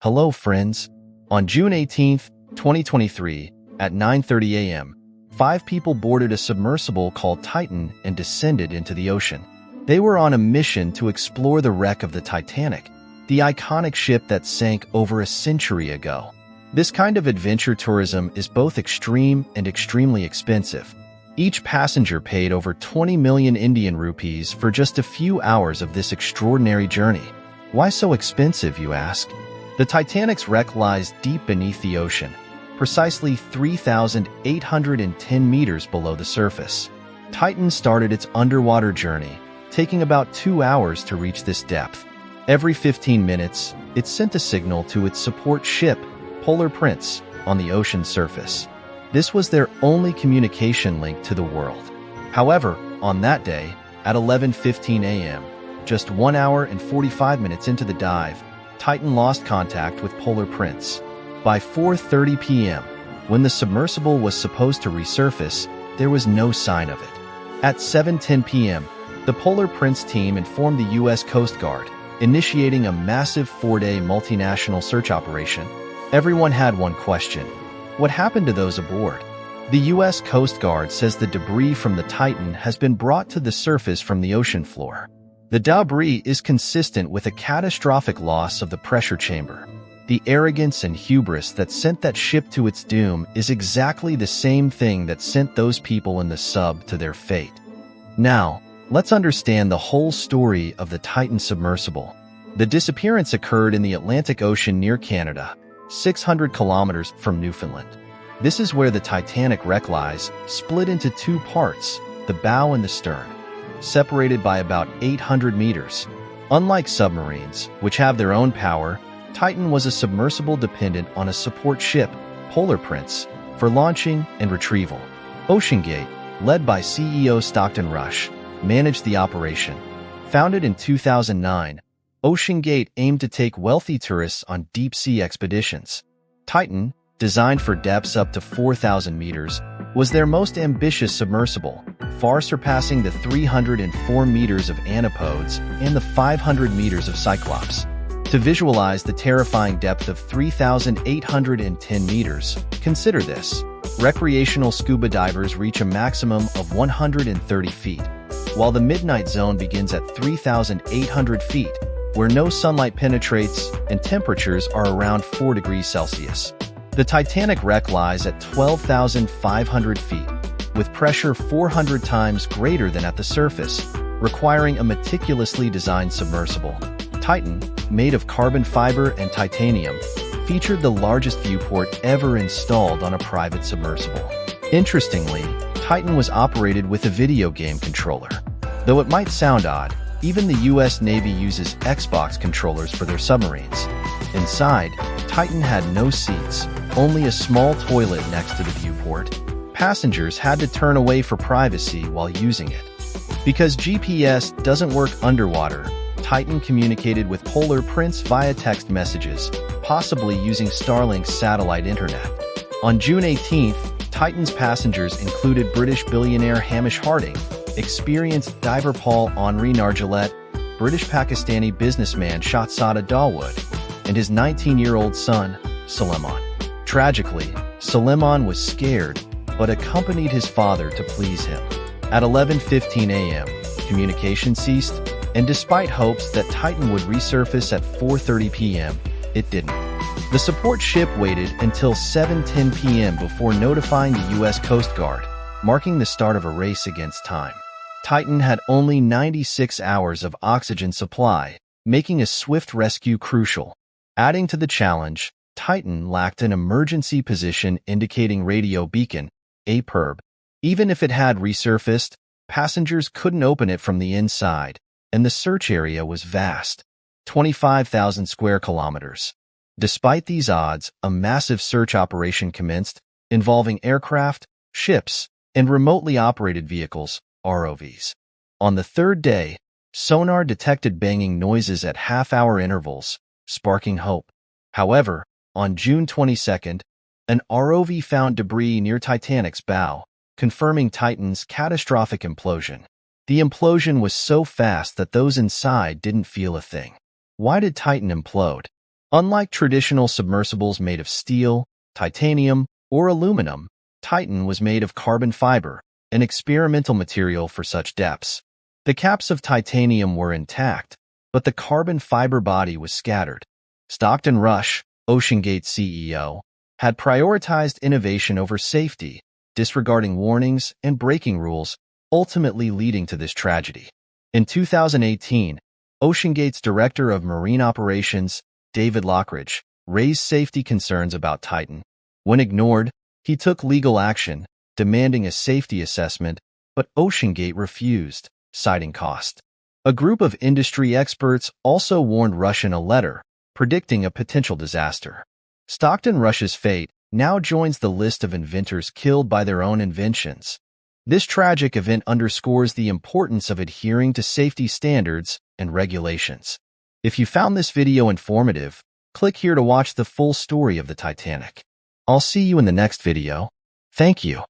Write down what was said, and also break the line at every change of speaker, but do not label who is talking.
Hello, friends. On June 18, 2023, at 9:30 a.m., 5 people boarded a submersible called Titan and descended into the ocean. They were on a mission to explore the wreck of the Titanic, the iconic ship that sank over a century ago. This kind of adventure tourism is both extreme and extremely expensive. Each passenger paid over 20 million Indian rupees for just a few hours of this extraordinary journey. Why so expensive, you ask? The Titanic's wreck lies deep beneath the ocean, precisely 3,810 meters below the surface. Titan started its underwater journey, taking about 2 hours to reach this depth. Every 15 minutes, it sent a signal to its support ship, Polar Prince, on the ocean surface. This was their only communication link to the world. However, on that day, at 11:15 a.m., just 1 hour and 45 minutes into the dive, Titan lost contact with Polar Prince. By 4:30 p.m., when the submersible was supposed to resurface, there was no sign of it. At 7:10 p.m., the Polar Prince team informed the U.S. Coast Guard, initiating a massive 4-day multinational search operation. Everyone had one question: what happened to those aboard? The U.S. Coast Guard says the debris from the Titan has been brought to the surface from the ocean floor. The debris is consistent with a catastrophic loss of the pressure chamber. The arrogance and hubris that sent that ship to its doom is exactly the same thing that sent those people in the sub to their fate. Now, let's understand the whole story of the Titan submersible. The disappearance occurred in the Atlantic Ocean near Canada, 600 kilometers from Newfoundland. This is where the Titanic wreck lies, split into 2 parts, the bow and the stern, separated by about 800 meters. Unlike submarines, which have their own power, Titan was a submersible dependent on a support ship, Polar Prince, for launching and retrieval. OceanGate, led by CEO Stockton Rush, managed the operation. Founded in 2009, OceanGate aimed to take wealthy tourists on deep-sea expeditions. Titan, designed for depths up to 4,000 meters, was their most ambitious submersible, far surpassing the 304 meters of Antipodes and the 500 meters of Cyclops. To visualize the terrifying depth of 3,810 meters, consider this. Recreational scuba divers reach a maximum of 130 feet, while the midnight zone begins at 3,800 feet, where no sunlight penetrates and temperatures are around 4 degrees Celsius. The Titanic wreck lies at 12,500 feet, with pressure 400 times greater than at the surface, requiring a meticulously designed submersible. Titan, made of carbon fiber and titanium, featured the largest viewport ever installed on a private submersible. Interestingly, Titan was operated with a video game controller. Though it might sound odd, even the U.S. Navy uses Xbox controllers for their submarines. Inside, Titan had no seats, only a small toilet next to the viewport. Passengers had to turn away for privacy while using it. Because GPS doesn't work underwater, Titan communicated with Polar Prince via text messages, possibly using Starlink's satellite internet. On June 18th, Titan's passengers included British billionaire Hamish Harding, experienced diver Paul-Henri Nargeolet, British-Pakistani businessman Shahzada Dawood, and his 19-year-old son, Suleiman. Tragically, Suleiman was scared, but accompanied his father to please him. At 11:15 a.m., communication ceased, and despite hopes that Titan would resurface at 4:30 p.m., it didn't. The support ship waited until 7:10 p.m. before notifying the U.S. Coast Guard, marking the start of a race against time. Titan had only 96 hours of oxygen supply, making a swift rescue crucial. Adding to the challenge, Titan lacked an emergency position indicating radio beacon, APIRB. Even if it had resurfaced, passengers couldn't open it from the inside, and the search area was vast, 25,000 square kilometers. Despite these odds, a massive search operation commenced, involving aircraft, ships, and remotely operated vehicles, ROVs. On the 3rd day, sonar detected banging noises at half-hour intervals, sparking hope. However, on June 22nd, an ROV found debris near Titanic's bow, confirming Titan's catastrophic implosion. The implosion was so fast that those inside didn't feel a thing. Why did Titan implode? Unlike traditional submersibles made of steel, titanium, or aluminum, Titan was made of carbon fiber, an experimental material for such depths. The caps of titanium were intact, but the carbon fiber body was scattered. Stockton Rush, OceanGate CEO, had prioritized innovation over safety, disregarding warnings and breaking rules, ultimately leading to this tragedy. In 2018, OceanGate's Director of Marine Operations, David Lockridge, raised safety concerns about Titan. When ignored, he took legal action, demanding a safety assessment, but OceanGate refused, citing cost. A group of industry experts also warned Rush in a letter, predicting a potential disaster. Stockton Rush's fate now joins the list of inventors killed by their own inventions. This tragic event underscores the importance of adhering to safety standards and regulations. If you found this video informative, click here to watch the full story of the Titanic. I'll see you in the next video. Thank you.